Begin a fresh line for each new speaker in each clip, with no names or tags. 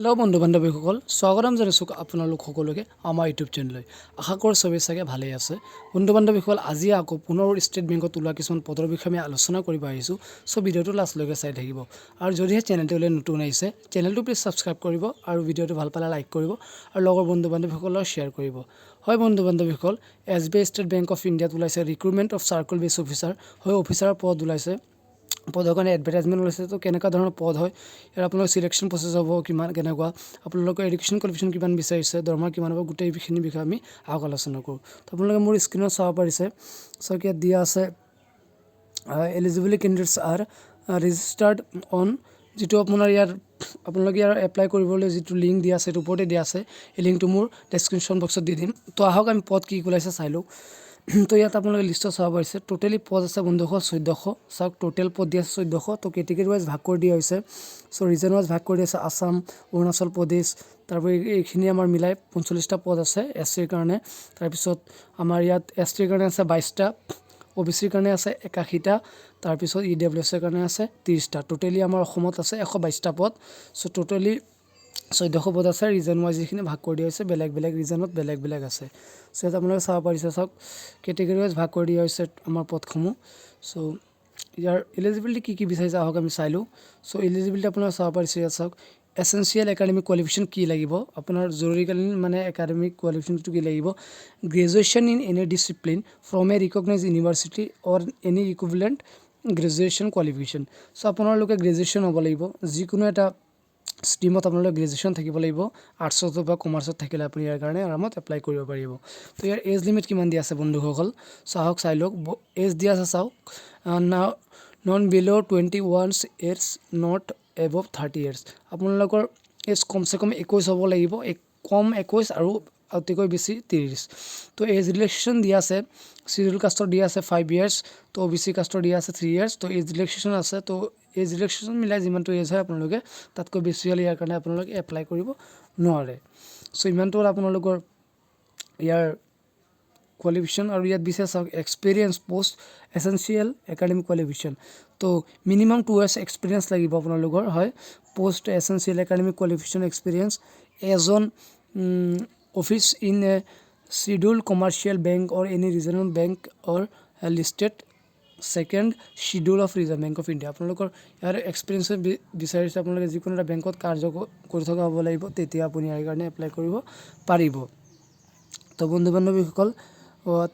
hello बंधु बान्धवीসকল स्वागतम জানাইছো আপোনালোক সকলোকে আমাৰ ইউটিউব চেনেললৈ আশা কৰোঁ সবে চাগে ভালেই আছে বন্ধু বান্ধৱীসকল আজি আকৌ পুনৰ ষ্টেট বেংকত ওলোৱা কিছুমান পদৰ বিষয়ে আমি আলোচনা কৰিব আহিছো সো ভিডিওটো লাষ্টলৈকে চাই থাকিব আৰু যদিহে চেনেলটোলৈ নতুন আহিছে চেনেলটো প্লিজ সাবস্ক্ৰাইব কৰিব আৰু ভিডিওটো ভাল পালে লাইক কৰিব আৰু লগৰ বন্ধু বান্ধৱীসকলক শ্বেয়াৰ কৰিব হয় বন্ধু বান্ধৱীসকল এছবিআই ষ্টেট বেংক অফ ইণ্ডিয়াত ওলাইছে ৰিক্ৰুটমেণ্ট অফ চাৰ্কল বেছ অফিচাৰ হয় অফিচাৰৰ পদ ওলাইছে পদৰ কাৰণে এডভাৰটাইজমেণ্ট ওলাইছে তো কেনেকুৱা ধৰণৰ পদ হয় ইয়াৰ আপোনালোকৰ সিলেকশ্যন প্ৰচেছ হ'ব কিমান কেনেকুৱা আপোনালোকৰ এডুকেশ্যন কোৱালিফিকেশ্যন কিমান বিচাৰিছে দৰমহা কিমান হ'ব গোটেইখিনি বিষয়ে আমি আগত আলোচনা কৰোঁ তো আপোনালোকে মোৰ স্ক্ৰীনত চাব পাৰিছে সো ইয়াত দিয়া আছে eligible candidates R registered on যেটো আপোনাৰ ইয়াৰ আপোনালোকে ইয়াৰ এপ্লাই কৰিবলৈ যেটো লিংক দিয়া আছে সেইটো ওপৰতে দিয়া আছে এই লিংকটো মোৰ ডেছক্ৰিপশ্যন বক্সত দি দিম তো আহক আমি পদ কি ওলাইছে চাই লওঁ তো ইয়াত আপোনালোকে লিষ্টত চাব পাৰিছে টোটেলি পদ আছে বন্ধুসকল 1400 চাওক টোটেল পদ দিয়া আছে 1400 তো কেটেগৰী ওয়াইজ ভাগ কৰি দিয়া হৈছে সো ৰিজন ওয়াইজ ভাগ কৰি দিয়া আছে আসাম অৰুণাচল প্ৰদেশ তাৰপৰি এইখিনি আমাৰ মিলাই 45টা পদ আছে এসসিৰ কাৰণে তাৰপিছত আমাৰ ইয়াত এসটিৰ কাৰণে আছে 22টা ওবিসিৰ কাৰণে আছে 81টা তাৰপিছত ইডব্লিউএছ ৰ কাৰণে আছে 30টা টোটেলি আমাৰ অসমত আছে 122টা পদ সো টোটেলি 1400 পদ আছে ৰিজন ওয়াইজ যিখিনি ভাগ কৰি দিয়া হৈছে বেলেগ বেলেগ ৰিজনত বেলেগ বেলেগ আছে সো এটা আপোনালোকে চাব পাৰিছে চাওক কেটেগৰী ওয়াইজ ভাগ কৰি দিয়া হৈছে আমাৰ পদসমূহ সো ইয়াৰ এলিজিবিলিটি কি বিচাৰিছে আহক আমি চাই লওঁ সো এলিজিবিলিটি আপোনালোকে চাব পাৰিছে ইয়াত চাওক এসেনশিয়াল একাডেমিক কোৱালিফিকেশ্যন কি লাগিব আপোনাৰ জৰুৰীকালীন মানে একাডেমিক কোৱালিফিকেশ্যনটো কি লাগিব graduation in any discipline from a recognized university or any equivalent graduation qualification so আপোনালোকে গ্ৰেজুৱেশ্যন হ'ব লাগিব যিকোনো এটা স্ট্ৰীমত আপোনালোকে গ্ৰেজুৱেশ্যন থাকিব লাগিব আৰ্টছত বা কমাৰ্চত থাকিলে আপুনি ইয়াৰ কাৰণে আৰামত এপ্লাই কৰিব পাৰিব তো ইয়াৰ এজ লিমিট কিমান দিয়া আছে বন্ধুসকল চাওক চাই লওক এজ দিয়া আছে চাওক নন বিলো 21 ইয়াৰ্স নট এবভ 30 ইয়াৰ্স আপোনালোকৰ এজ কমসে কম 21 হ'ব লাগিব কম 21 আৰু অতিকৈ বেছি 30 তো এজ ৰিলেক্সেশ্যন দিয়া আছে শিডিউল কাষ্টৰ দিয়া আছে 5 ইয়াৰ্স তো ওবিসি কাষ্টৰ দিয়া আছে 3 ইয়াৰ্স তো এজ ৰিলেক্সেশ্যন আছে তো এজ ৰিলেক্সেশ্যন মিলাই যিমানটো এজ হয় আপোনালোকে তাতকৈ বেছি হ'লে ইয়াৰ কাৰণে আপোনালোকে এপ্লাই কৰিব নোৱাৰে সো ইমানটো আপোনালোকৰ ইয়াৰ কোৱালিফিকেশ্যন আৰু ইয়াত বিশেষ experience post essential academic qualification তো মিনিমাম 2 ইয়াৰ্স এক্সপেৰিয়েন্স লাগিব আপোনালোকৰ হয় post essential academic qualification experience এজন office in a scheduled commercial bank or any regional bank or listed second schedule of Reserve Bank of India আপোনালোকৰ ইয়াৰ experience বিচাৰিছে আপোনালোকে যিকোনো এটা বেংকত কাৰ্য কৰি থকা হ'ব লাগিব তেতিয়া আপুনি ইয়াৰ কাৰণে এপ্লাই কৰিব পাৰিব তো বন্ধু বান্ধৱীসকল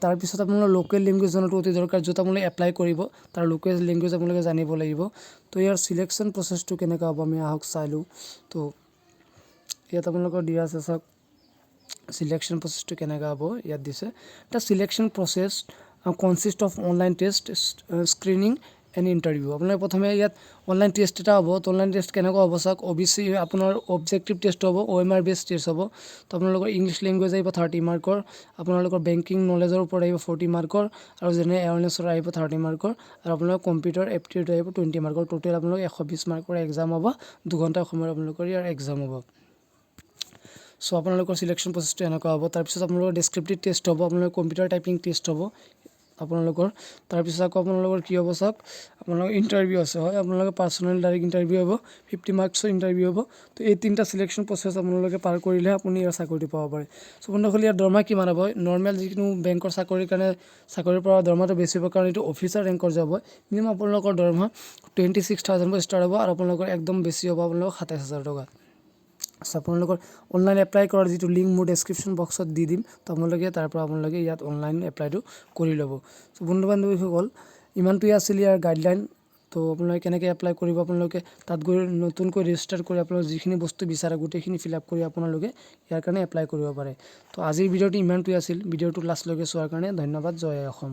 তাৰ পিছত আপোনালোকৰ লোকেল ল্যাঙ্গুৱেজ জনাটো অতি দৰকাৰ যত আপোনালোকে এপ্লাই কৰিব তাৰ লোকেল ল্যাঙ্গুৱেজ আপোনালোকে জানিব লাগিব তো ইয়াৰ সিলেকশন প্ৰসেছটো কেনেকা হ'ব আমি আহক চাইলো তো ইয়াত আপোনালোকৰ দিয়া আছে চাওক selection process to কেনেকা হ'ব ইয়াত দিছে the selection process consist of online test screening and interview আপোনালোকে প্ৰথমে ইয়াত অনলাইন টেষ্ট এটা হ'ব তো অনলাইন টেষ্ট কেনেকা হ'ব চাওক ওবিসি আপোনাৰ অবজেক্টিভ টেষ্ট হ'ব ওএমআৰ বেস টেষ্ট হ'ব তো আপোনালোকৰ ইংলিশ ল্যাঙ্গুৱেজ আহিব 30 মাৰ্কৰ আপোনালোকৰ বেংকিং নলেজৰ ওপৰত আহিব 40 মাৰ্কৰ আৰু জেনেৰেল এৱাৰনেছৰ আহিব 30 মাৰ্কৰ আৰু আপোনালোকৰ কম্পিউটাৰ এপ্টিটিউড আহিব 20 মাৰ্কৰ টোটাল আপোনালোকৰ 120 মাৰ্কৰ এক্সাম হ'ব 2 ঘণ্টা সময় আপোনালোকৰ ইয়াৰ এক্সাম হ'ব সো আপোনালোকৰ সিলেকশন প্ৰসেছটো এনেকা হ'ব তাৰ পিছত আপোনালোকৰ ডেসক্ৰিপটিভ টেষ্ট হ'ব আপোনালোকৰ কম্পিউটাৰ টাইপিং টেষ্ট হ'ব আপোনালোকৰ তাৰ পিছত আকৌ আপোনালোকৰ কি হ'ব চাওক আপোনালোকৰ ইন্টাৰভিউ আছে হয় আপোনালোকৰ পাৰ্সোনাল ডাইৰেক্ট ইন্টাৰভিউ হ'ব 50 মাৰ্কছৰ ইন্টাৰভিউ হ'ব তো এই তিনটা সিলেকশন প্ৰসেছ আপোনালোকে পাৰ কৰিলে আপুনি ইয়াৰ চাকৰিটো পাব পাৰে সো বন্ধুসকল ইয়াৰ দৰমহা কিমান হ'ব নৰ্মেল যিকোনো বেংকৰ চাকৰিৰ কাৰণে চাকৰিৰ পৰা দৰমহাটো বেছি হ'ব কাৰণ এইটো অফিচাৰ ৰেংকৰ যাব মিনিমাম আপোনালোকৰ দৰমহা 26000 পৰা ষ্টাৰ্ট হ'ব আৰু আপোনালোকৰ একদম বেছি হ'ব আপোনালোকৰ 27000 টকা আপোনালোকৰ অনলাইন এপ্লাই কৰাৰ যেটো লিংক মোৰ ডেসক্ৰিপশ্যন বক্সত দি দিম তো আপোনালোকে তাৰ পৰা আপোনালোকে ইয়াত অনলাইন এপ্লাইটো কৰি ল'ব সো বন্ধু বান্ধৱীসকল ইমানটোই আছিল ইয়াৰ গাইডলাইন তো আপোনালোকে কেনেকৈ এপ্লাই কৰিব আপোনালোকে তাত গৈ নতুনকৈ ৰেজিষ্টাৰ কৰি আপোনালোকে যিখিনি বস্তু বিচাৰে গোটেইখিনি ফিল আপ কৰি আপোনালোকে ইয়াৰ কাৰণে এপ্লাই কৰিব পাৰে তো আজিৰ ভিডিওটো ইমানটোই আছিল ভিডিওটো লাষ্টলৈকে চোৱাৰ কাৰণে ধন্যবাদ জয় অসম